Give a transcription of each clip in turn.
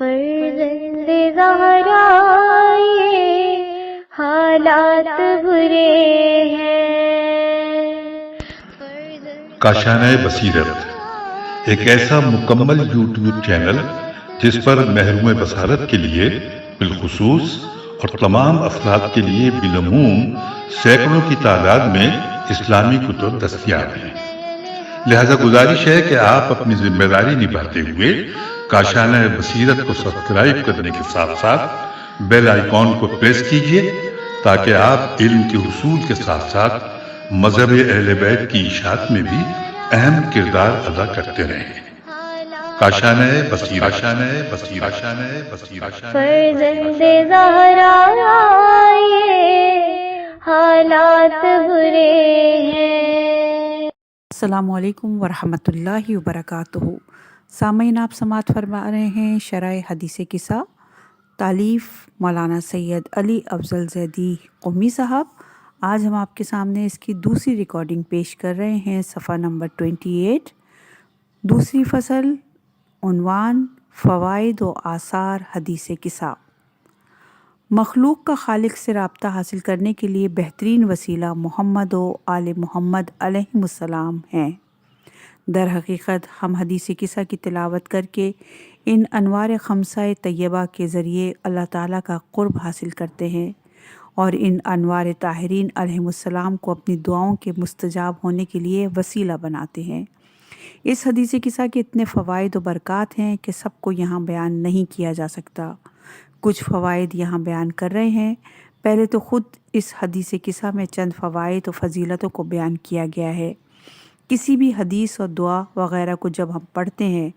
فرزند زہرا یہ حالات برے ہیں۔ کاشانہ بصیرت ایک ایسا مکمل یوٹیوب چینل جس پر محروم بصارت کے لیے بالخصوص اور تمام افراد کے لیے بالعموم سینکڑوں کی تعداد میں اسلامی کتب دستیاب ہیں۔ لہذا گزارش ہے کہ آپ اپنی ذمہ داری نبھاتے ہوئے کاشانہ بصیرت کو سبسکرائب کرنے کے ساتھ ساتھ بیل آئیکن کو پریس کیجیے تاکہ آپ علم کے حصول کے ساتھ ساتھ مذہب اہل بیت کی اشاعت میں بھی اہم کردار ادا کرتے رہیں۔ کاشانہ بصیرت، کاشانہ بصیرت، کاشانہ بصیرت۔ فرزند زہرا یہ حالات برے ہیں۔ السلام علیکم ورحمۃ اللہ وبرکاتہ۔ سامعین، آپ سماعت فرما رہے ہیں شرح حدیث قصہ، تالیف مولانا سید علی افضل زیدی قمی صاحب۔ آج ہم آپ کے سامنے اس کی دوسری ریکارڈنگ پیش کر رہے ہیں، صفحہ نمبر 28، دوسری فصل، عنوان فوائد و آثار حدیث قصہ۔ مخلوق کا خالق سے رابطہ حاصل کرنے کے لیے بہترین وسیلہ محمد و آل محمد علیہم السلام ہیں۔ در حقیقت ہم حدیث قصہ کی تلاوت کر کے ان انوار خمسہ طیبہ کے ذریعے اللہ تعالیٰ کا قرب حاصل کرتے ہیں اور ان انوار طاہرین علیہم السلام کو اپنی دعاؤں کے مستجاب ہونے کے لیے وسیلہ بناتے ہیں۔ اس حدیث قصہ کے اتنے فوائد و برکات ہیں کہ سب کو یہاں بیان نہیں کیا جا سکتا۔ کچھ فوائد یہاں بیان کر رہے ہیں۔ پہلے تو خود اس حدیث قصہ میں چند فوائد و فضیلتوں کو بیان کیا گیا ہے۔ کسی بھی حدیث اور دعا وغیرہ کو جب ہم پڑھتے ہیں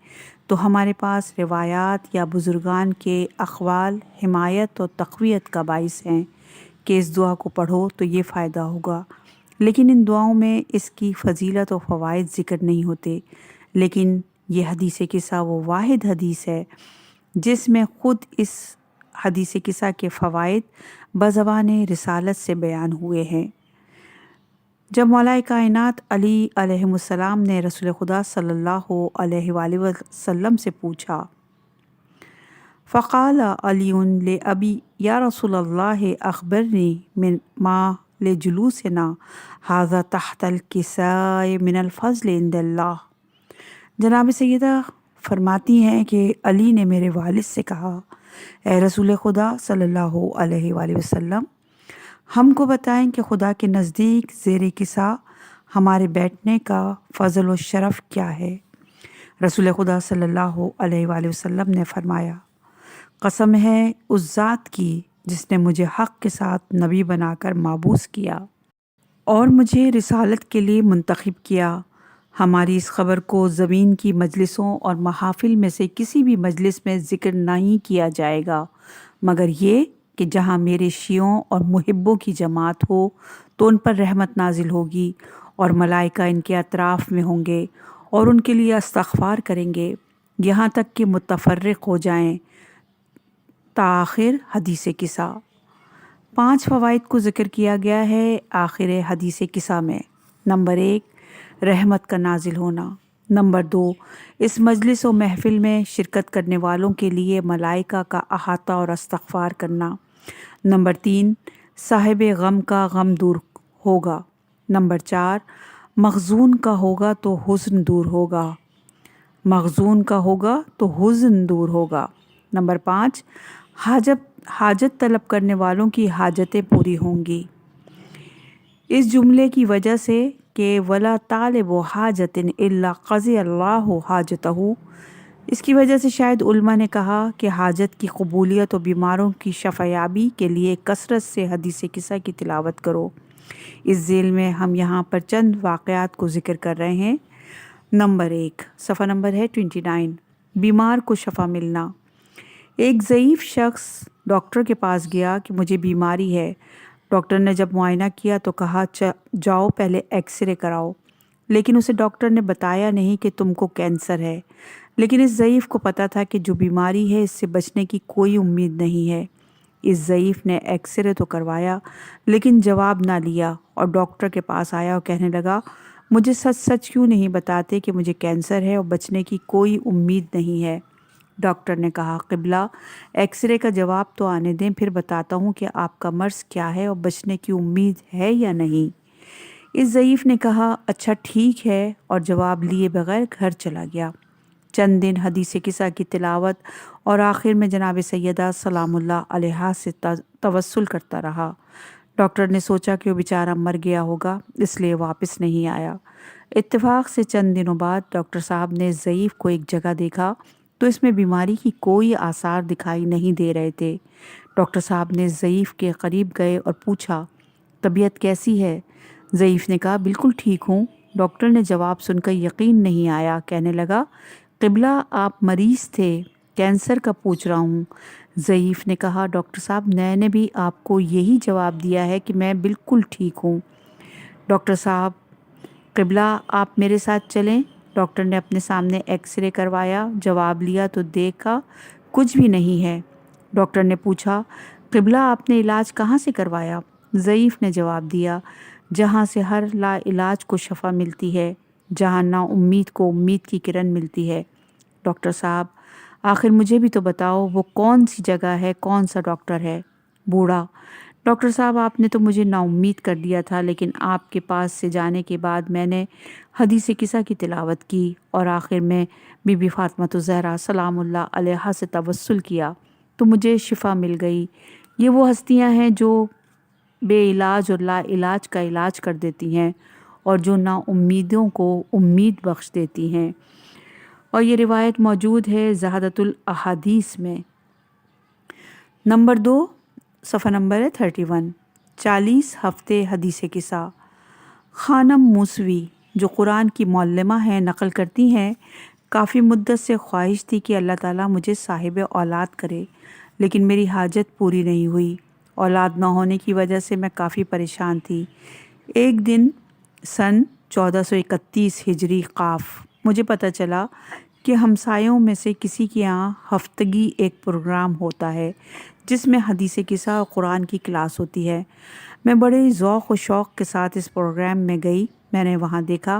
تو ہمارے پاس روایات یا بزرگان کے اقوال حمایت اور تقویت کا باعث ہیں کہ اس دعا کو پڑھو تو یہ فائدہ ہوگا، لیکن ان دعاؤں میں اس کی فضیلت و فوائد ذکر نہیں ہوتے۔ لیکن یہ حدیث قصہ وہ واحد حدیث ہے جس میں خود اس حدیث قصہ کے فوائد بزبان رسالت سے بیان ہوئے ہیں۔ جب مولا کائنات علی علیہ السلام نے رسول خدا صلی اللہ علیہ وآلہ وسلم سے پوچھا، فقال علی لأبی یا رسول اللہ اخبرنی من ما لجلوسنا ھذا تحت الکساء من الفضل عند اللہ۔ جناب سیدہ فرماتی ہیں کہ علی نے میرے والد سے کہا، اے رسول خدا صلی اللہ علیہ وآلہ وسلم، ہم کو بتائیں کہ خدا کے نزدیک زیر کسا ہمارے بیٹھنے کا فضل و شرف کیا ہے۔ رسول خدا صلی اللہ علیہ وآلہ وسلم نے فرمایا، قسم ہے اس ذات کی جس نے مجھے حق کے ساتھ نبی بنا کر مابعوث کیا اور مجھے رسالت کے لیے منتخب کیا، ہماری اس خبر کو زمین کی مجلسوں اور محافل میں سے کسی بھی مجلس میں ذکر نہیں کیا جائے گا مگر یہ کہ جہاں میرے شیعوں اور محبوں کی جماعت ہو تو ان پر رحمت نازل ہوگی اور ملائکہ ان کے اطراف میں ہوں گے اور ان کے لیے استغفار کریں گے یہاں تک کہ متفرق ہو جائیں تاخر حدیث قصہ۔ 5 فوائد کو ذکر کیا گیا ہے آخر حدیث قصہ میں۔ نمبر 1، رحمت کا نازل ہونا۔ نمبر 2، اس مجلس و محفل میں شرکت کرنے والوں کے لیے ملائکہ کا احاطہ اور استغفار کرنا۔ نمبر 3، صاحب غم کا غم دور ہوگا۔ نمبر 4، مخزون کا ہوگا تو حزن دور ہوگا، مخزون کا ہوگا تو حزن دور ہوگا۔ نمبر 5، حاجت طلب کرنے والوں کی حاجتیں پوری ہوں گی۔ اس جملے کی وجہ سے کہ ولا طالب حاجت الا قضی اللہ حاجتہ، اس کی وجہ سے شاید علماء نے کہا کہ حاجت کی قبولیت و بیماروں کی شفایابی کے لیے کثرت سے حدیث قصہ کی تلاوت کرو۔ اس ذیل میں ہم یہاں پر چند واقعات کو ذکر کر رہے ہیں۔ نمبر 1، صفحہ نمبر ہے 29، بیمار کو شفا ملنا۔ ایک ضعیف شخص ڈاکٹر کے پاس گیا کہ مجھے بیماری ہے۔ ڈاکٹر نے جب معائنہ کیا تو کہا جاؤ پہلے ایکس رے کراؤ، لیکن اسے ڈاکٹر نے بتایا نہیں کہ تم کو کینسر ہے۔ لیکن اس ضعیف کو پتہ تھا کہ جو بیماری ہے اس سے بچنے کی کوئی امید نہیں ہے۔ اس ضعیف نے ایکس رے تو کروایا لیکن جواب نہ لیا اور ڈاکٹر کے پاس آیا اور کہنے لگا، مجھے سچ کیوں نہیں بتاتے کہ مجھے کینسر ہے اور بچنے کی کوئی امید نہیں ہے۔ ڈاکٹر نے کہا قبلہ ایکس رے کا جواب تو آنے دیں، پھر بتاتا ہوں کہ آپ کا مرض کیا ہے اور بچنے کی امید ہے یا نہیں۔ اس ضعیف نے کہا اچھا ٹھیک ہے، اور جواب لیے بغیر گھر چلا گیا۔ چند دن حدیث قصہ کی تلاوت اور آخر میں جناب سیدہ سلام اللہ علیہا سے توسل کرتا رہا۔ ڈاکٹر نے سوچا کہ وہ بیچارہ مر گیا ہوگا، اس لیے واپس نہیں آیا۔ اتفاق سے چند دنوں بعد ڈاکٹر صاحب نے ضعیف کو ایک جگہ دیکھا تو اس میں بیماری کی کوئی آثار دکھائی نہیں دے رہے تھے۔ ڈاکٹر صاحب نے ضعیف کے قریب گئے اور پوچھا طبیعت کیسی ہے؟ ضعیف نے کہا بالکل ٹھیک ہوں۔ ڈاکٹر نے جواب سن کر یقین نہیں آیا، کہنے لگا قبلہ آپ مریض تھے، کینسر کا پوچھ رہا ہوں۔ ضعیف نے کہا ڈاکٹر صاحب میں نے بھی آپ کو یہی جواب دیا ہے کہ میں بالکل ٹھیک ہوں۔ ڈاکٹر صاحب قبلہ آپ میرے ساتھ چلیں۔ ڈاکٹر نے اپنے سامنے ایکس رے کروایا، جواب لیا تو دیکھا کچھ بھی نہیں ہے۔ ڈاکٹر نے پوچھا قبلہ آپ نے علاج کہاں سے کروایا؟ ضعیف نے جواب دیا جہاں سے ہر لا علاج کو شفا ملتی ہے، جہاں نا امید کو امید کی کرن ملتی ہے۔ ڈاکٹر صاحب آخر مجھے بھی تو بتاؤ وہ کون سی جگہ ہے، کون سا ڈاکٹر ہے؟ بوڑھا ڈاکٹر صاحب آپ نے تو مجھے نا امید کر دیا تھا، لیکن آپ کے پاس سے جانے کے بعد میں نے حدیث قصہ کی تلاوت کی اور آخر میں بی بی فاطمہ الزہرا سلام اللہ علیہا سے توسل کیا تو مجھے شفا مل گئی۔ یہ وہ ہستیاں ہیں جو بے علاج اور لا علاج کا علاج کر دیتی ہیں اور جو نا امیدوں کو امید بخش دیتی ہیں۔ اور یہ روایت موجود ہے زہادۃ الاحادیث میں۔ نمبر 2 صفحہ نمبر ہے 31۔ 40 ہفتے حدیث قصہ۔ خانم موسوی جو قرآن کی معلمہ ہیں نقل کرتی ہیں کافی مدت سے خواہش تھی کہ اللہ تعالیٰ مجھے صاحب اولاد کرے، لیکن میری حاجت پوری نہیں ہوئی۔ اولاد نہ ہونے کی وجہ سے میں کافی پریشان تھی۔ ایک دن سن 1431 ہجری قاف مجھے پتہ چلا کہ ہمسایوں میں سے کسی کے یہاں ہفتگی ایک پروگرام ہوتا ہے جس میں حدیث قصہ اور قرآن کی کلاس ہوتی ہے۔ میں بڑے ذوق و شوق کے ساتھ اس پروگرام میں گئی۔ میں نے وہاں دیکھا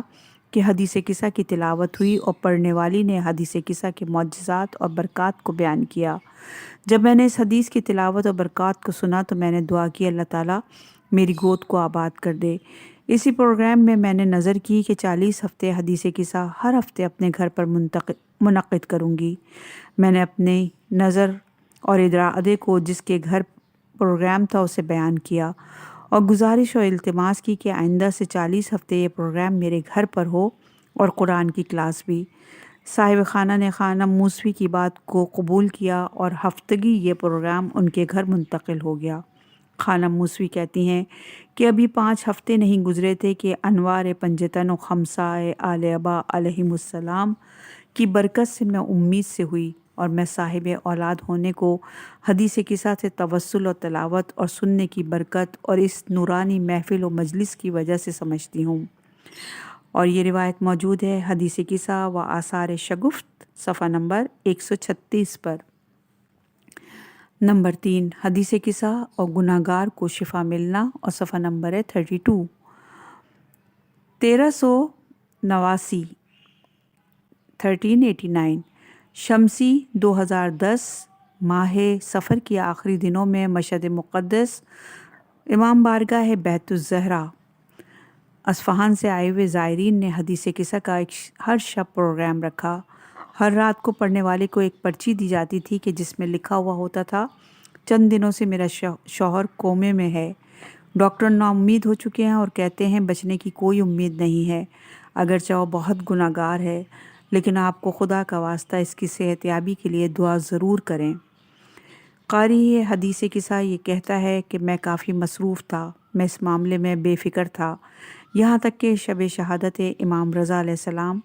کہ حدیث قصہ کی تلاوت ہوئی اور پڑھنے والی نے حدیث قصہ کے معجزات اور برکات کو بیان کیا۔ جب میں نے اس حدیث کی تلاوت اور برکات کو سنا تو میں نے دعا کی اللہ تعالیٰ میری گود کو آباد کر دے۔ اسی پروگرام میں میں نے نظر کی کہ 40 ہفتے حدیث قصہ ہر ہفتے اپنے گھر پر منعقد کروں گی۔ میں نے اپنی نظر اور ارادے کو جس کے گھر پروگرام تھا اسے بیان کیا اور گزارش اور التماس کی کہ آئندہ سے 40 ہفتے یہ پروگرام میرے گھر پر ہو اور قرآن کی کلاس بھی۔ صاحب خانہ نے خانم موسوی کی بات کو قبول کیا اور ہفتگی یہ پروگرام ان کے گھر منتقل ہو گیا۔ خانم موسوی کہتی ہیں کہ ابھی 5 ہفتے نہیں گزرے تھے کہ انوار پنجتن و خمسہ آل ابا علیہم السلام کی برکت سے میں امید سے ہوئی اور میں صاحب اولاد ہونے کو حدیث قصہ سے توسل اور تلاوت اور سننے کی برکت اور اس نورانی محفل و مجلس کی وجہ سے سمجھتی ہوں۔ اور یہ روایت موجود ہے حدیث قصہ و آثار شگفت صفحہ نمبر 136 پر۔ نمبر 3 حدیث قصہ اور گناہ گار کو شفا ملنا اور صفحہ نمبر ہے 32۔ 1389 1389 شمسی 2010 ماہ سفر کی آخری دنوں میں مشہد مقدس امام بارگاہ بیت الزہرا اصفہان سے آئے ہوئے زائرین نے حدیث قصہ کا ہر شب پروگرام رکھا۔ ہر رات کو پڑھنے والے کو ایک پرچی دی جاتی تھی کہ جس میں لکھا ہوا ہوتا تھا چند دنوں سے میرا شوہر کومے میں ہے، ڈاکٹر نا امید ہو چکے ہیں اور کہتے ہیں بچنے کی کوئی امید نہیں ہے، اگرچہ وہ بہت گناہ گار ہے، لیکن آپ کو خدا کا واسطہ اس کی صحت یابی کے لیے دعا ضرور کریں۔ قاری حدیث قصہ یہ کہتا ہے کہ میں کافی مصروف تھا، میں اس معاملے میں بے فکر تھا، یہاں تک کہ شب شہادت امام رضا علیہ السلام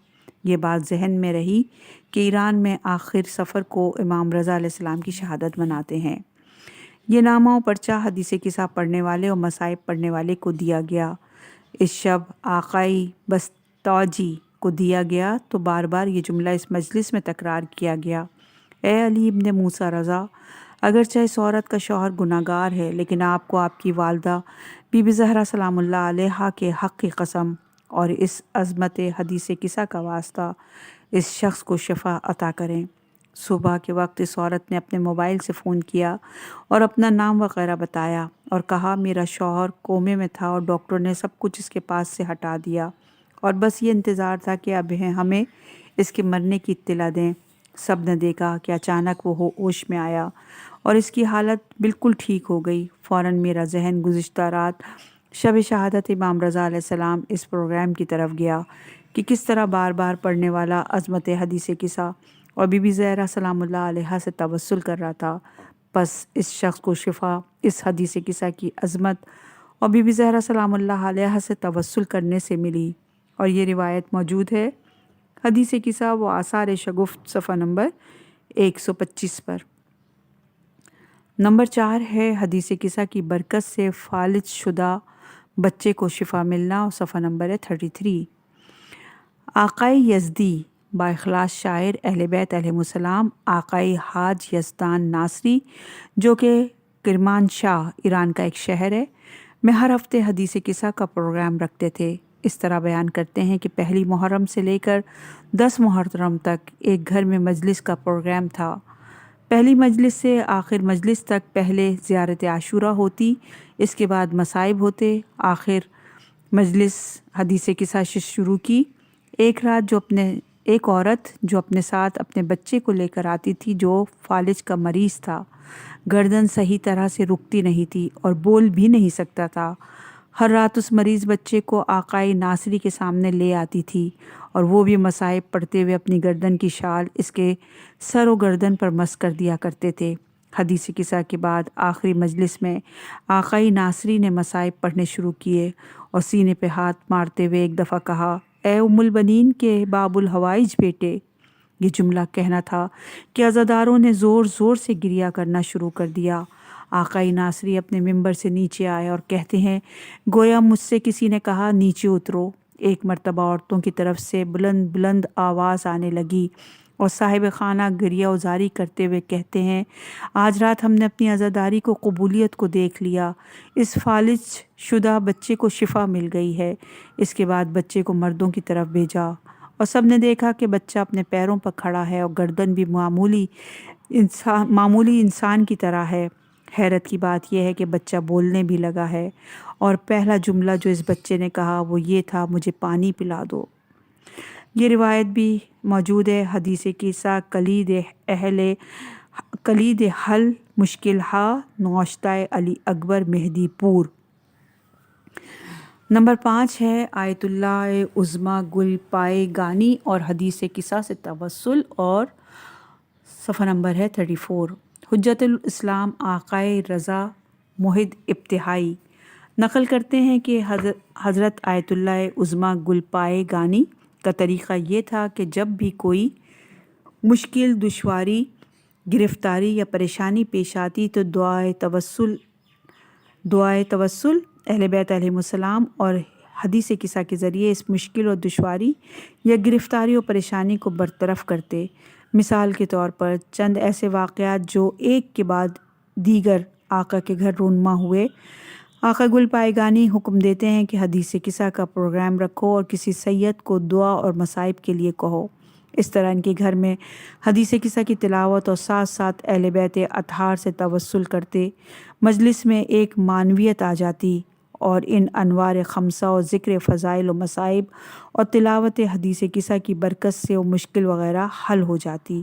یہ بات ذہن میں رہی کہ ایران میں آخر سفر کو امام رضا علیہ السلام کی شہادت مناتے ہیں۔ یہ نامہ و پرچہ حدیث قصہ پڑھنے والے اور مصائب پڑھنے والے کو دیا گیا۔ اس شب آقائی بستاجی کو دیا گیا تو بار بار یہ جملہ اس مجلس میں تکرار کیا گیا، اے علی ابن موسیٰ رضا، اگرچہ اس عورت کا شوہر گناہ گار ہے لیکن آپ کو آپ کی والدہ بی بی زہرا سلام اللہ علیہا کے حق کی قسم اور اس عظمت حدیث قصہ کا واسطہ اس شخص کو شفا عطا کریں۔ صبح کے وقت اس عورت نے اپنے موبائل سے فون کیا اور اپنا نام وغیرہ بتایا اور کہا میرا شوہر کومے میں تھا اور ڈاکٹر نے سب کچھ اس کے پاس سے ہٹا دیا اور بس یہ انتظار تھا کہ اب ہمیں اس کے مرنے کی اطلاع دیں۔ سب نے دیکھا کہ اچانک وہ ہوش میں آیا اور اس کی حالت بالکل ٹھیک ہو گئی۔ فوراً میرا ذہن گزشتہ رات شب شہادت امام رضا علیہ السلام اس پروگرام کی طرف گیا کہ کس طرح بار بار پڑھنے والا عظمت حدیث قصہ اور بی بی زہرا سلام اللہ علیہا سے توسل کر رہا تھا۔ بس اس شخص کو شفا اس حدیث قصہ کی عظمت اور بی بی زہرا سلام اللہ علیہا سے توسل کرنے سے ملی، اور یہ روایت موجود ہے حدیث قصہ و آثار شگفت صفحہ نمبر 125 پر۔ نمبر 4 ہے حدیث قصہ کی برکت سے فالج شدہ بچے کو شفا ملنا، اور صفحہ نمبر ہے 33۔ آقائے یزدی با اخلاص شاعر اہل بیت علیہ السلام آقائے حاج یزدان ناصری، جو کہ کرمانشاہ ایران کا ایک شہر ہے، میں ہر ہفتے حدیث قصہ کا پروگرام رکھتے تھے۔ اس طرح بیان کرتے ہیں کہ پہلی محرم سے لے کر 10 محرم تک ایک گھر میں مجلس کا پروگرام تھا۔ پہلی مجلس سے آخر مجلس تک پہلے زیارت عاشورہ ہوتی، اس کے بعد مصائب ہوتے، آخر مجلس حدیث قصہ سے شروع کی۔ ایک عورت جو اپنے ساتھ اپنے بچے کو لے کر آتی تھی جو فالج کا مریض تھا، گردن صحیح طرح سے رکتی نہیں تھی اور بول بھی نہیں سکتا تھا، ہر رات اس مریض بچے کو آقائے ناصری کے سامنے لے آتی تھی اور وہ بھی مصائب پڑھتے ہوئے اپنی گردن کی شال اس کے سر و گردن پر مس کر دیا کرتے تھے۔ حدیث قصہ کے بعد آخری مجلس میں آقائے ناصری نے مصائب پڑھنے شروع کیے اور سینے پہ ہاتھ مارتے ہوئے ایک دفعہ کہا، اے ام البنین کے باب الحوائج بیٹے۔ یہ جملہ کہنا تھا کہ عزاداروں نے زور زور سے گریہ کرنا شروع کر دیا۔ آقائے ناصری اپنے ممبر سے نیچے آئے اور کہتے ہیں گویا مجھ سے کسی نے کہا نیچے اترو۔ ایک مرتبہ عورتوں کی طرف سے بلند بلند آواز آنے لگی اور صاحب خانہ گریہ وزاری کرتے ہوئے کہتے ہیں آج رات ہم نے اپنی عزاداری کو قبولیت کو دیکھ لیا، اس فالج شدہ بچے کو شفا مل گئی ہے۔ اس کے بعد بچے کو مردوں کی طرف بھیجا اور سب نے دیکھا کہ بچہ اپنے پیروں پر کھڑا ہے اور گردن بھی معمولی انسان کی طرح ہے۔ حیرت کی بات یہ ہے کہ بچہ بولنے بھی لگا ہے اور پہلا جملہ جو اس بچے نے کہا وہ یہ تھا، مجھے پانی پلا دو۔ یہ روایت بھی موجود ہے حدیث قصہ کلید حل مشکل ہا نوشتہ علی اکبر مہدی پور۔ نمبر 5 ہے آیت اللہ عظمیٰ گل پائے گانی اور حدیث قصہ سے توسل، اور صفحہ نمبر ہے 34۔ حجت الاسلام آقائے رضا محد ابتہائی نقل کرتے ہیں کہ حضرت آیت اللہ عظمیٰ گل پائے گانی کا طریقہ یہ تھا کہ جب بھی کوئی مشکل، دشواری، گرفتاری یا پریشانی پیش آتی تو دعائے توسل اہل بیت علیہ السلام اور حدیث قصہ کے ذریعے اس مشکل اور دشواری یا گرفتاری اور پریشانی کو برطرف کرتے۔ مثال کے طور پر چند ایسے واقعات جو ایک کے بعد دیگر آقا کے گھر رونما ہوئے۔ آقا گل پائے گانی حکم دیتے ہیں کہ حدیث قصہ کا پروگرام رکھو اور کسی سید کو دعا اور مصائب کے لیے کہو۔ اس طرح ان کے گھر میں حدیث قصہ کی تلاوت اور ساتھ ساتھ اہل بیت اطہار سے توسل کرتے، مجلس میں ایک معنویت آ جاتی اور ان انوار خمسہ اور ذکر فضائل و مصائب اور تلاوت حدیث قصہ کی برکت سے وہ مشکل وغیرہ حل ہو جاتی۔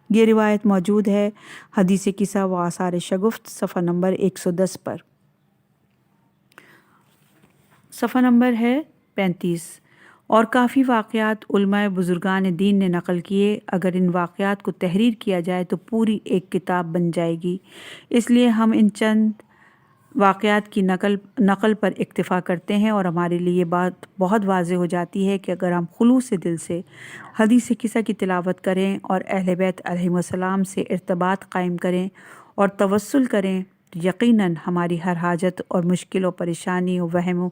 یہ روایت موجود ہے حدیث قصہ و آثار شگفت صفحہ نمبر 110 پر۔ صفحہ نمبر ہے 35۔ اور کافی واقعات علماء بزرگان دین نے نقل کیے، اگر ان واقعات کو تحریر کیا جائے تو پوری ایک کتاب بن جائے گی، اس لیے ہم ان چند واقعات کی نقل پر اکتفا کرتے ہیں، اور ہمارے لیے یہ بات بہت واضح ہو جاتی ہے کہ اگر ہم خلوص دل سے حدیث قصہ کی تلاوت کریں اور اہل بیت علیہ السلام سے ارتباط قائم کریں اور توسل کریں تو یقیناً ہماری ہر حاجت اور مشکل و پریشانی و وہم و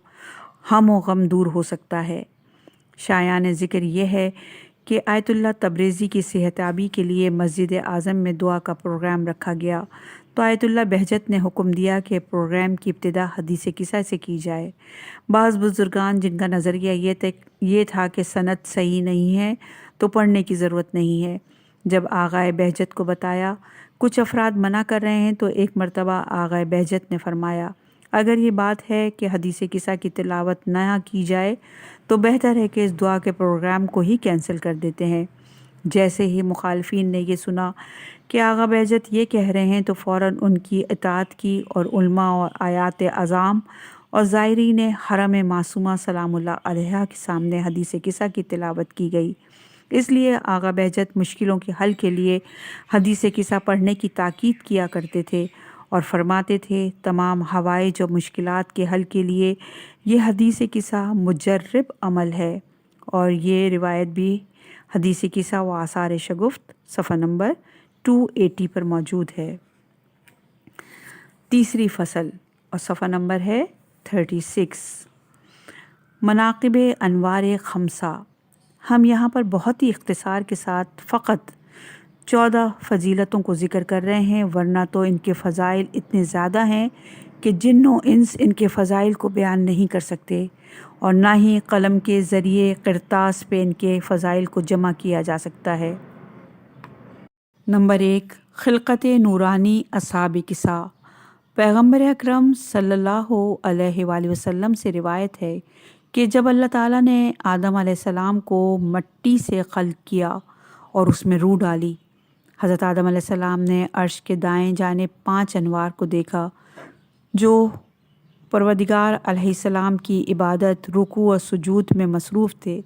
ہم و غم دور ہو سکتا ہے۔ شایان ذکر یہ ہے کہ آیت اللہ تبریزی کی صحتیابی کے لیے مسجد اعظم میں دعا کا پروگرام رکھا گیا تو آیت اللہ بہجت نے حکم دیا کہ پروگرام کی ابتدا حدیث قصہ سے کی جائے۔ بعض بزرگان جن کا نظریہ یہ تھا کہ سند صحیح نہیں ہے تو پڑھنے کی ضرورت نہیں ہے، جب آغائے بہجت کو بتایا کچھ افراد منع کر رہے ہیں تو ایک مرتبہ آغائے بہجت نے فرمایا اگر یہ بات ہے کہ حدیث قصہ کی تلاوت نہ کی جائے تو بہتر ہے کہ اس دعا کے پروگرام کو ہی کینسل کر دیتے ہیں۔ جیسے ہی مخالفین نے یہ سنا کہ آغا بہجت یہ کہہ رہے ہیں تو فوراً ان کی اطاعت کی اور علماء اور آیات اعظام اور زائرین حرم معصومہ سلام اللہ علیہا کے سامنے حدیث قصہ کی تلاوت کی گئی۔ اس لیے آغا بہجت مشکلوں کے حل کے لیے حدیث قصہ پڑھنے کی تاکید کیا کرتے تھے اور فرماتے تھے تمام حوائج اور مشکلات کے حل کے لیے یہ حدیث قصہ مجرب عمل ہے۔ اور یہ روایت بھی حدیث قصہ و آثار شگفت صفحہ نمبر 280 پر موجود ہے۔ تیسری فصل اور صفحہ نمبر ہے 36 مناقب انوار خمسہ۔ ہم یہاں پر بہت ہی اختصار کے ساتھ فقط 14 فضیلتوں کو ذکر کر رہے ہیں، ورنہ تو ان کے فضائل اتنے زیادہ ہیں کہ جن و انس ان کے فضائل کو بیان نہیں کر سکتے اور نہ ہی قلم کے ذریعے قرطاس پہ ان کے فضائل کو جمع کیا جا سکتا ہے۔ نمبر 1 خلقت نورانی اصحاب قصہ۔ پیغمبر اکرم صلی اللہ علیہ وآلہ وسلم سے روایت ہے کہ جب اللہ تعالیٰ نے آدم علیہ السلام کو مٹی سے خلق کیا اور اس میں روح ڈالی، حضرت آدم علیہ السلام نے عرش کے دائیں جانب 5 انوار کو دیکھا جو پروردگار علیہ السلام کی عبادت، رکوع و سجود میں مصروف تھے۔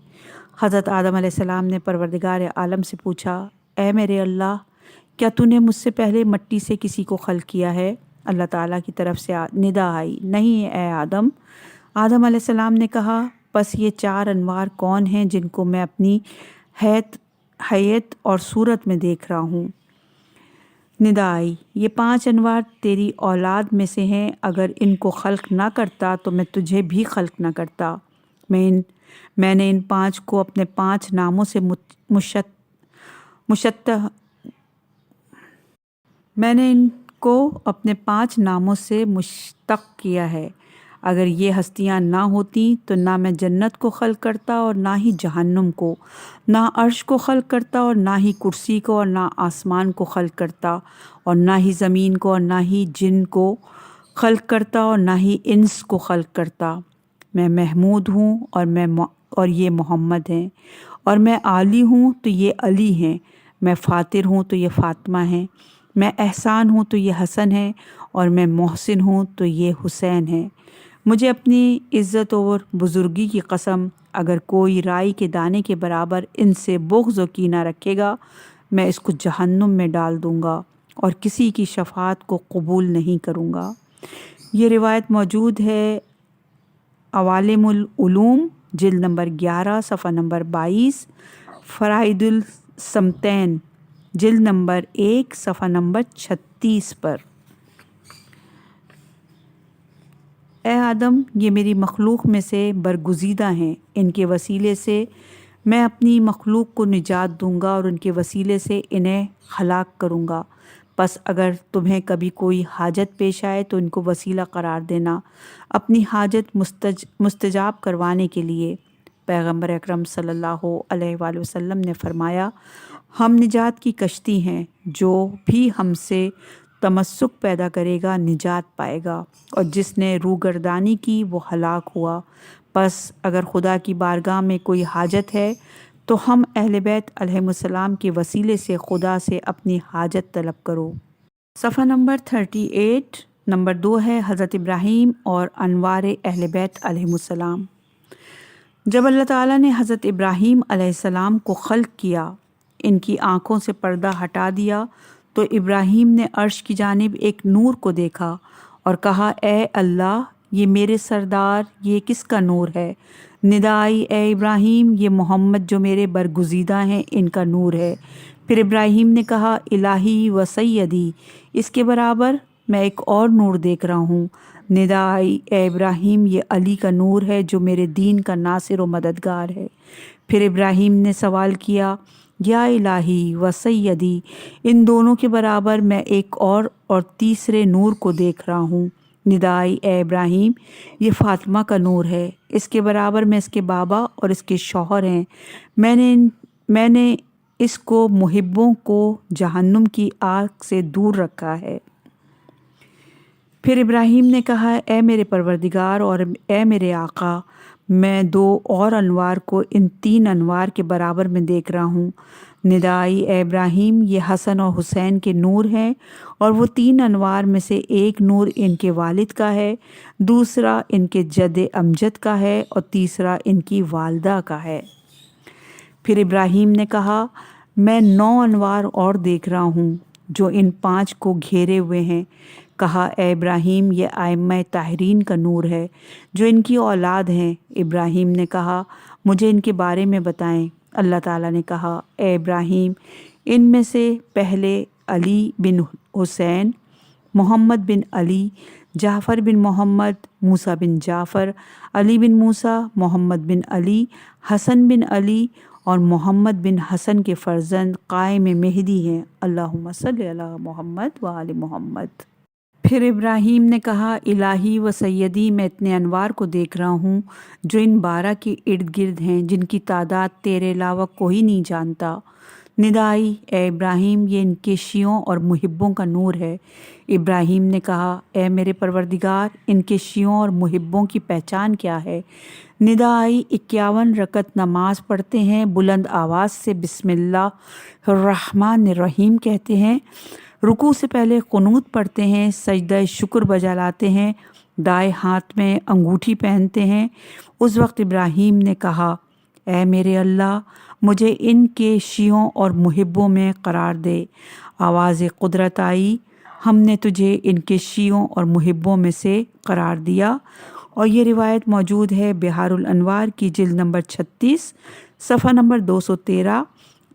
حضرت آدم علیہ السلام نے پروردگار عالم سے پوچھا اے میرے اللہ، کیا تو نے مجھ سے پہلے مٹی سے کسی کو خلق کیا ہے؟ اللہ تعالیٰ کی طرف سے ندا آئی نہیں اے آدم۔ آدم علیہ السلام نے کہا بس یہ 4 انوار کون ہیں جن کو میں اپنی حیت اور صورت میں دیکھ رہا ہوں؟ ندا آئی یہ 5 انوار تیری اولاد میں سے ہیں، اگر ان کو خلق نہ کرتا تو میں تجھے بھی خلق نہ کرتا۔ میں نے ان 5 کو اپنے 5 ناموں سے مشتق کیا ہے۔ اگر یہ ہستیاں نہ ہوتیں تو نہ میں جنت کو خلق کرتا اور نہ ہی جہنم کو، نہ عرش کو خلق کرتا اور نہ ہی کرسی کو اور نہ آسمان کو خلق کرتا اور نہ ہی زمین کو اور نہ ہی جن کو خلق کرتا اور نہ ہی انس کو خلق کرتا۔ میں محمود ہوں اور یہ محمد ہیں، اور میں علی ہوں تو یہ علی ہیں، میں فاتر ہوں تو یہ فاطمہ ہیں، میں احسان ہوں تو یہ حسن ہے، اور میں محسن ہوں تو یہ حسین ہے۔ مجھے اپنی عزت اور بزرگی کی قسم، اگر کوئی رائی کے دانے کے برابر ان سے بغض و کینہ رکھے گا میں اس کو جہنم میں ڈال دوں گا اور کسی کی شفاعت کو قبول نہیں کروں گا۔ یہ روایت موجود ہے عوالم العلوم جلد نمبر 11 صفحہ نمبر 22، فرائد السمتین جلد نمبر 1 صفحہ نمبر 36 پر۔ اے آدم، یہ میری مخلوق میں سے برگزیدہ ہیں، ان کے وسیلے سے میں اپنی مخلوق کو نجات دوں گا اور ان کے وسیلے سے انہیں ہلاک کروں گا۔ بس اگر تمہیں کبھی کوئی حاجت پیش آئے تو ان کو وسیلہ قرار دینا اپنی حاجت مستجاب کروانے کے لیے۔ پیغمبر اکرم صلی اللہ علیہ وآلہ وسلم نے فرمایا ہم نجات کی کشتی ہیں، جو بھی ہم سے تمسک پیدا کرے گا نجات پائے گا، اور جس نے روگردانی کی وہ ہلاک ہوا۔ بس اگر خدا کی بارگاہ میں کوئی حاجت ہے تو ہم اہل بیت علیہم السلام کے وسیلے سے خدا سے اپنی حاجت طلب کرو۔ صفحہ نمبر 38 نمبر 2 ہے حضرت ابراہیم اور انوار اہل بیت علیہم السلام۔ جب اللہ تعالیٰ نے حضرت ابراہیم علیہ السلام کو خلق کیا، ان کی آنکھوں سے پردہ ہٹا دیا تو ابراہیم نے عرش کی جانب ایک نور کو دیکھا اور کہا اے اللہ، یہ میرے سردار، یہ کس کا نور ہے؟ ندا آئی اے ابراہیم، یہ محمد جو میرے برگزیدہ ہیں ان کا نور ہے۔ پھر ابراہیم نے کہا الہی و سیدی، اس کے برابر میں ایک اور نور دیکھ رہا ہوں۔ ندا آئی اے ابراہیم، یہ علی کا نور ہے جو میرے دین کا ناصر و مددگار ہے۔ پھر ابراہیم نے سوال کیا یا الہی و سیدی، ان دونوں کے برابر میں ایک اور تیسرے نور کو دیکھ رہا ہوں۔ ندا آئی اے ابراہیم، یہ فاطمہ کا نور ہے، اس کے برابر میں اس کے بابا اور اس کے شوہر ہیں۔ میں نے اس کو محبوں کو جہنم کی آگ سے دور رکھا ہے۔ پھر ابراہیم نے کہا اے میرے پروردگار اور اے میرے آقا، میں 2 اور انوار کو ان 3 انوار کے برابر میں دیکھ رہا ہوں۔ ندائی اے ابراہیم، یہ حسن اور حسین کے نور ہیں، اور وہ 3 انوار میں سے ایک نور ان کے والد کا ہے، دوسرا ان کے جد امجد کا ہے، اور تیسرا ان کی والدہ کا ہے۔ پھر ابراہیم نے کہا میں 9 انوار اور دیکھ رہا ہوں جو ان 5 کو گھیرے ہوئے ہیں۔ کہا اے ابراہیم، یہ ائمہ طاہرین کا نور ہے جو ان کی اولاد ہیں۔ ابراہیم نے کہا مجھے ان کے بارے میں بتائیں۔ اللہ تعالیٰ نے کہا اے ابراہیم، ان میں سے پہلے علی بن حسین، محمد بن علی، جعفر بن محمد، موسیٰ بن جعفر، علی بن موسیٰ، محمد بن علی، حسن بن علی اور محمد بن حسن کے فرزند قائم مہدی ہیں۔ اللہم صلی علی محمد و آل محمد۔ پھر ابراہیم نے کہا الہی و سیدی، میں اتنے انوار کو دیکھ رہا ہوں جو ان 12 کے ارد گرد ہیں جن کی تعداد تیرے علاوہ کوئی نہیں جانتا۔ ندائی اے ابراہیم، یہ ان کے شیعوں اور محبوں کا نور ہے۔ ابراہیم نے کہا اے میرے پروردگار، ان کے شیعوں اور محبوں کی پہچان کیا ہے؟ ندائی 51 رکعت نماز پڑھتے ہیں، بلند آواز سے بسم اللہ الرحمن الرحیم کہتے ہیں، رکوع سے پہلے قنوت پڑھتے ہیں، سجدہ شکر بجا لاتے ہیں، دائیں ہاتھ میں انگوٹھی پہنتے ہیں۔ اس وقت ابراہیم نے کہا اے میرے اللہ، مجھے ان کے شیعوں اور محبوں میں قرار دے۔ آواز قدرت آئی، ہم نے تجھے ان کے شیعوں اور محبوں میں سے قرار دیا۔ اور یہ روایت موجود ہے بحار الانوار کی جلد نمبر 36 صفحہ نمبر 213،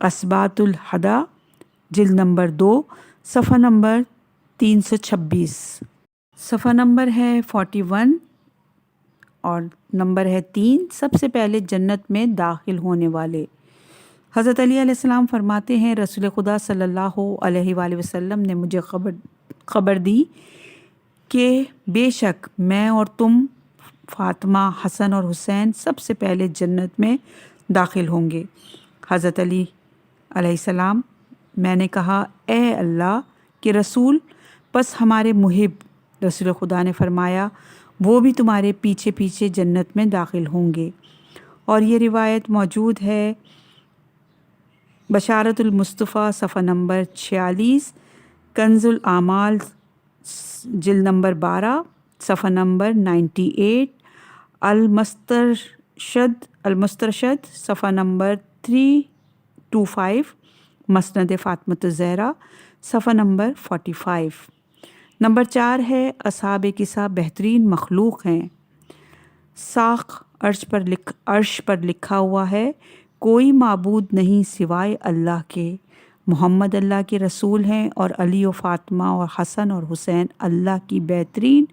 اثبات الہدی جلد نمبر 2 صفحہ نمبر 326، صفحہ نمبر ہے 41 اور نمبر ہے 3۔ سب سے پہلے جنت میں داخل ہونے والے۔ حضرت علی علیہ السلام فرماتے ہیں رسول خدا صلی اللہ علیہ وآلہ وسلم نے مجھے خبر دی کہ بے شک میں اور تم، فاطمہ، حسن اور حسین سب سے پہلے جنت میں داخل ہوں گے۔ حضرت علی علیہ السلام، میں نے کہا اے اللہ کے رسول، پس ہمارے محب؟ رسول خدا نے فرمایا وہ بھی تمہارے پیچھے پیچھے جنت میں داخل ہوں گے۔ اور یہ روایت موجود ہے بشارت المصطفیٰ صفحہ نمبر 46، کنز الاعمال جلد نمبر 12 صفحہ نمبر 98، المسترشد صفحہ نمبر 325، مسند فاطمۃ الزہرا صفحہ نمبر 45۔ نمبر 4 ہے اصحاب کسا بہترین مخلوق ہیں۔ ساق عرش پر لکھا ہوا ہے کوئی معبود نہیں سوائے اللہ کے، محمد اللہ کے رسول ہیں، اور علی و فاطمہ اور حسن اور حسین اللہ کی بہترین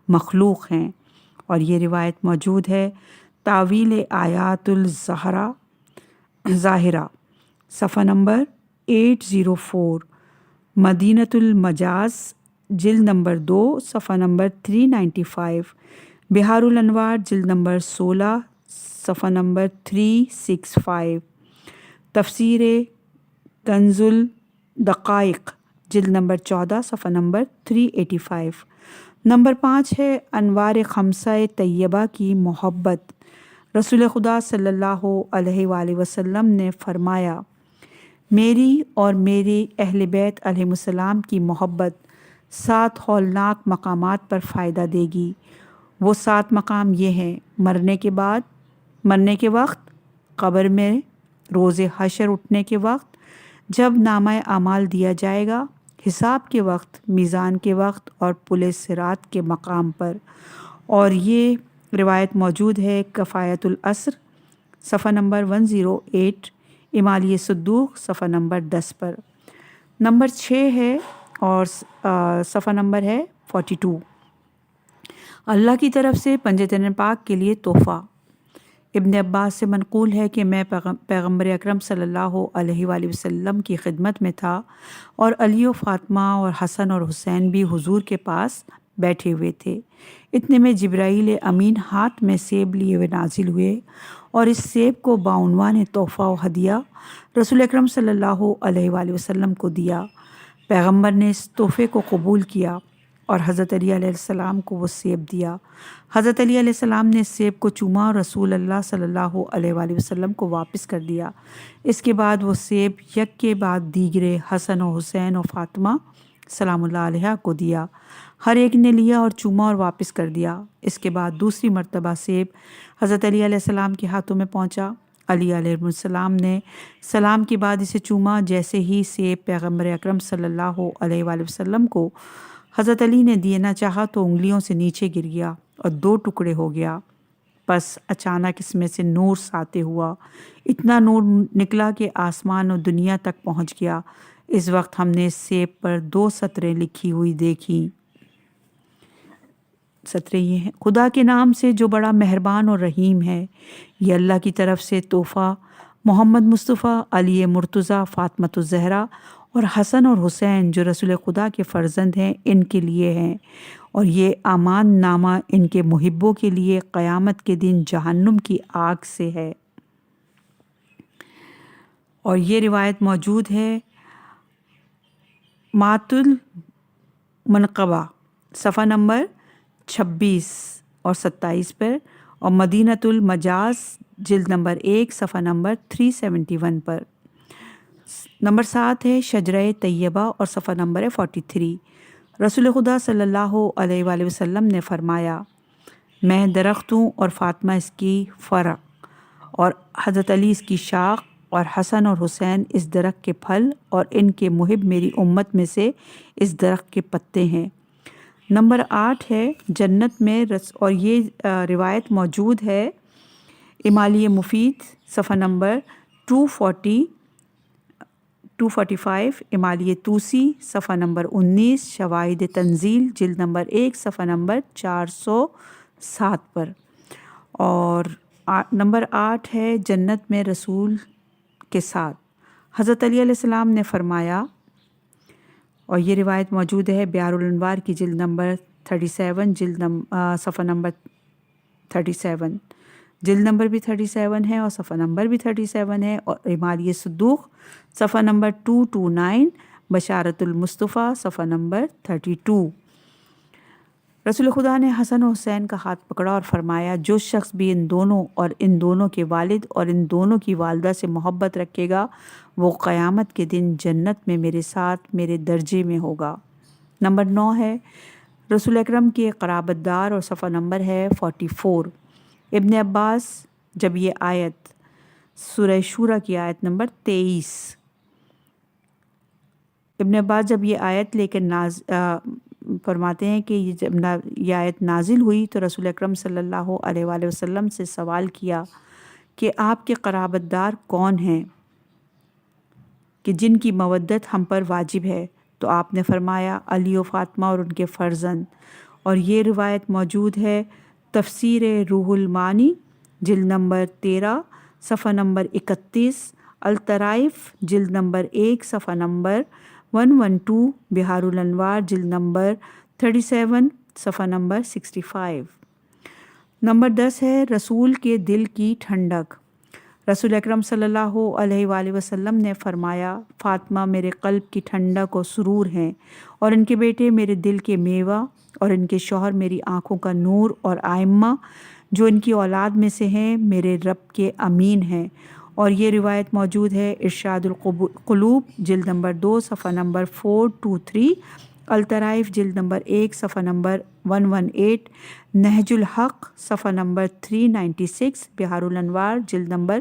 مخلوق ہیں۔ اور یہ روایت موجود ہے تاویل آیات ظاہرہ صفحہ نمبر 804، مدینۃ المجاز جلد نمبر 2 صفحہ نمبر 395، بحار الانوار جلد نمبر 16 صفحہ نمبر 365، تفسیر کنز الدقائق جلد نمبر 14 صفحہ نمبر 385۔ نمبر 5 ہے انوار خمسہ طیبہ کی محبت۔ رسول خدا صلی اللہ علیہ وآلہ وسلم نے فرمایا میری اور میرے اہل بیت علیہم السلام کی محبت 7 ہولناک مقامات پر فائدہ دے گی۔ وہ 7 مقام یہ ہیں: مرنے کے وقت، قبر میں، روز حشر اٹھنے کے وقت، جب نامہ اعمال دیا جائے گا، حساب کے وقت، میزان کے وقت، اور پل صراط کے مقام پر۔ اور یہ روایت موجود ہے کفایت العصر صفحہ نمبر 108، امالی صدوق صفحہ نمبر 10 پر۔ نمبر 6 ہے اور صفحہ نمبر ہے 42، اللہ کی طرف سے پنجتن پاک کے لیے تحفہ۔ ابن عباس سے منقول ہے کہ میں پیغمبر اکرم صلی اللہ علیہ وآلہ وسلم کی خدمت میں تھا، اور علی و فاطمہ اور حسن اور حسین بھی حضور کے پاس بیٹھے ہوئے تھے۔ اتنے میں جبرائیل امین ہاتھ میں سیب لیے ہوئے نازل ہوئے اور اس سیب کو بعنوان تحفہ و ہدیہ رسول اکرم صلی اللہ علیہ وآلہ وسلم کو دیا۔ پیغمبر نے اس تحفے کو قبول کیا اور حضرت علی علیہ السلام کو وہ سیب دیا۔ حضرت علی علیہ السلام نے اس سیب کو چوما اور رسول اللہ صلی اللہ علیہ وآلہ وسلم کو واپس کر دیا۔ اس کے بعد وہ سیب یک کے بعد دیگرے حسن و حسین و فاطمہ سلام اللہ علیہ کو دیا۔ ہر ایک نے لیا اور چوما اور واپس کر دیا۔ اس کے بعد دوسری مرتبہ سیب حضرت علی علیہ السلام کے ہاتھوں میں پہنچا۔ علی علیہ السلام نے سلام کے بعد اسے چوما۔ جیسے ہی سیب پیغمبر اکرم صلی اللہ علیہ وآلہ وسلم کو حضرت علی نے دینا چاہا تو انگلیوں سے نیچے گر گیا اور 2 ٹکڑے ہو گیا۔ بس اچانک اس میں سے نور ساطع ہوا، اتنا نور نکلا کہ آسمان و دنیا تک پہنچ گیا۔ اس وقت ہم نے اس سیب پر 2 سطریں لکھی ہوئی دیکھیں۔ سطریں یہ ہیں: خدا کے نام سے جو بڑا مہربان اور رحیم ہے، یہ اللہ کی طرف سے تحفہ محمد مصطفیٰ، علی مرتضیٰ، فاطمۃ الزہرا اور حسن اور حسین جو رسول خدا کے فرزند ہیں ان کے لیے ہیں، اور یہ امان نامہ ان کے محبوں کے لیے قیامت کے دن جہنم کی آگ سے ہے۔ اور یہ روایت موجود ہے مات المنقبہ صفحہ نمبر 26 اور 27 پر، اور مدینۃ المجاز جلد نمبر 1 صفحہ نمبر 371 پر۔ نمبر 7 ہے شجرہ طیبہ اور صفحہ نمبر 43۔ رسول خدا صلی اللہ علیہ وآلہ وسلم نے فرمایا، میں درخت ہوں اور فاطمہ اس کی فرع، اور حضرت علی اس کی شاخ، اور حسن اور حسین اس درخت کے پھل، اور ان کے محب میری امت میں سے اس درخت کے پتے ہیں۔ نمبر 8 ہے جنت میں اور یہ روایت موجود ہے امالیہ مفید صفحہ نمبر 245، امالیہ توسی صفحہ نمبر 19، شواہد تنزیل جلد نمبر 1 صفحہ نمبر 407 پر۔ اور نمبر 8 ہے جنت میں رسول کے ساتھ۔ حضرت علی علیہ السلام نے فرمایا، اور یہ روایت موجود ہے بیار الانوار کی جلد نمبر 37 صفحہ نمبر 37، جلد نمبر بھی 37 ہے اور صفحہ نمبر بھی 37 ہے، اور امالیہ صدوق صفحہ نمبر 229، بشارت المصطفیٰ صفحہ نمبر 32۔ رسول خدا نے حسن و حسین کا ہاتھ پکڑا اور فرمایا، جو شخص بھی ان دونوں اور ان دونوں کے والد اور ان دونوں کی والدہ سے محبت رکھے گا وہ قیامت کے دن جنت میں میرے ساتھ میرے درجے میں ہوگا۔ نمبر 9 ہے رسول اکرم کے قرابت دار اور صفحہ نمبر ہے 44۔ ابن عباس جب یہ آیت سورہ شورى کی آیت نمبر 23، ابن عباس جب یہ آیت لے کر فرماتے ہیں کہ جب یہ آیت نازل ہوئی تو رسول اکرم صلی اللہ علیہ وآلہ وسلم سے سوال کیا کہ آپ کے قرابت دار کون ہیں کہ جن کی مودت ہم پر واجب ہے؟ تو آپ نے فرمایا علی و فاطمہ اور ان کے فرزند۔ اور یہ روایت موجود ہے تفسیر روح المعانی جلد نمبر 13 صفحہ نمبر 31، الطرائف جلد نمبر 1 صفحہ نمبر 112، بہار الانوار جلد نمبر 37 صفحہ نمبر 65۔ نمبر 10 ہے رسول کے دل کی ٹھنڈک۔ رسول اکرم صلی اللہ علیہ وآلہ وسلم نے فرمایا، فاطمہ میرے قلب کی ٹھنڈک و سرور ہیں، اور ان کے بیٹے میرے دل کے میوہ، اور ان کے شوہر میری آنکھوں کا نور، اور آئمہ جو ان کی اولاد میں سے ہیں میرے رب کے امین ہیں۔ اور یہ روایت موجود ہے ارشاد القلوب جلد نمبر 2 صفحہ نمبر 423، الطرائف جلد نمبر 1 صفحہ نمبر 118، نہج الحق صفحہ نمبر 396، بہار الانوار جلد نمبر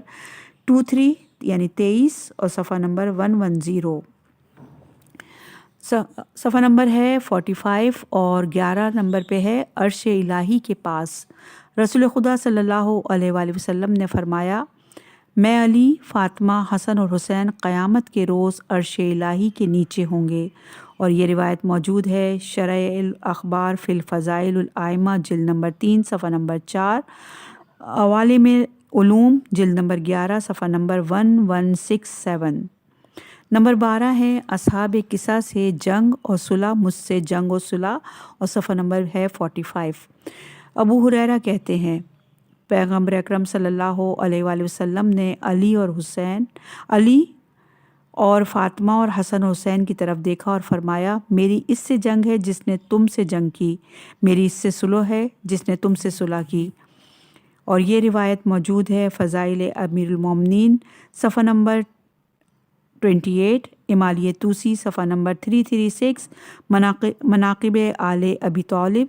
23 یعنی 23 اور صفحہ نمبر 110۔ صفحہ نمبر ہے 45 اور 11 نمبر پہ ہے عرش الہی کے پاس۔ رسول خدا صلی اللہ علیہ وآلہ وسلم نے فرمایا، میں علی، فاطمہ، حسن اور حسین قیامت کے روز عرش الہی کے نیچے ہوں گے۔ اور یہ روایت موجود ہے شرح الاخبار فی الفضائل الائمہ جلد نمبر 3 صفحہ نمبر 4، عوالم علوم جلد نمبر 11 صفحہ نمبر 1167۔ نمبر 12 ہے اصحاب قصہ سے جنگ اور صلح، مجھ سے جنگ و صلح، اور صفحہ نمبر ہے 45۔ ابو ہریرہ کہتے ہیں پیغمبر اکرم صلی اللہ علیہ وآلہ وسلم نے علی اور فاطمہ اور حسن و حسین کی طرف دیکھا اور فرمایا میری اس سے جنگ ہے جس نے تم سے جنگ کی، میری اس سے صلح ہے جس نے تم سے صلح کی۔ اور یہ روایت موجود ہے فضائل امیر المومنین صفحہ نمبر 28، امالیہ توسی صفحہ نمبر 336، مناقب آل ابی طالب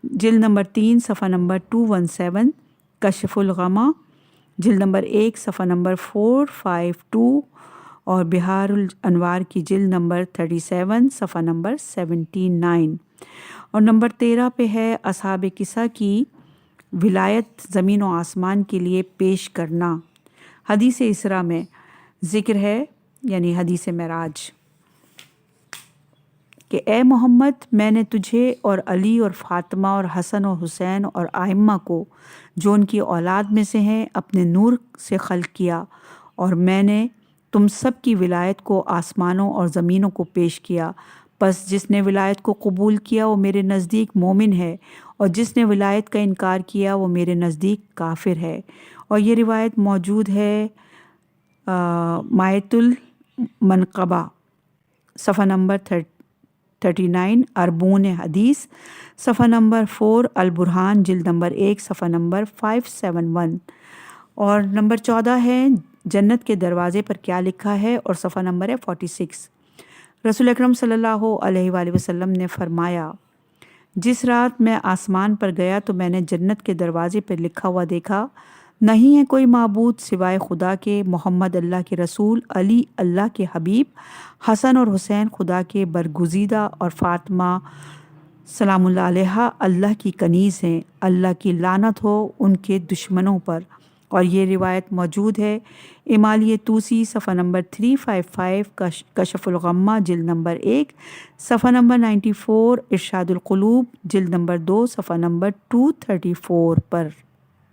جلد نمبر 3 صفحہ نمبر 217، کشف الغمہ جلد نمبر 1 صفحہ نمبر 452، اور بہار الانوار کی جلد نمبر 37 صفحہ نمبر 79۔ اور نمبر 13 پہ ہے اصحاب قصہ کی ولایت زمین و آسمان کے لیے پیش کرنا۔ حدیث اسراء میں ذکر ہے، یعنی حدیث معراج، کہ اے محمد میں نے تجھے اور علی اور فاطمہ اور حسن و حسین اور ائمہ کو جو ان کی اولاد میں سے ہیں اپنے نور سے خلق کیا، اور میں نے تم سب کی ولایت کو آسمانوں اور زمینوں کو پیش کیا، پس جس نے ولایت کو قبول کیا وہ میرے نزدیک مومن ہے، اور جس نے ولایت کا انکار کیا وہ میرے نزدیک کافر ہے۔ اور یہ روایت موجود ہے مائت المنقبہ صفحہ نمبر 39، اربون حدیث صفحہ نمبر 4، البرہان جلد نمبر 1 صفحہ نمبر 571۔ اور نمبر 14 ہے جنت کے دروازے پر کیا لکھا ہے، اور صفحہ نمبر ہے 46۔ رسول اکرم صلی اللہ علیہ وآلہ وسلم نے فرمایا جس رات میں آسمان پر گیا تو میں نے جنت کے دروازے پر لکھا ہوا دیکھا، نہیں ہے کوئی معبود سوائے خدا کے، محمد اللہ کے رسول، علی اللہ کے حبیب، حسن اور حسین خدا کے برگزیدہ، اور فاطمہ سلام اللہ علیہا اللہ کی کنیز ہیں، اللہ کی لعنت ہو ان کے دشمنوں پر۔ اور یہ روایت موجود ہے امالیہ توسی صفحہ نمبر 355، کشف الغمہ جلد نمبر 1 صفحہ نمبر 94، ارشاد القلوب جلد نمبر 2 صفحہ نمبر 234 پر۔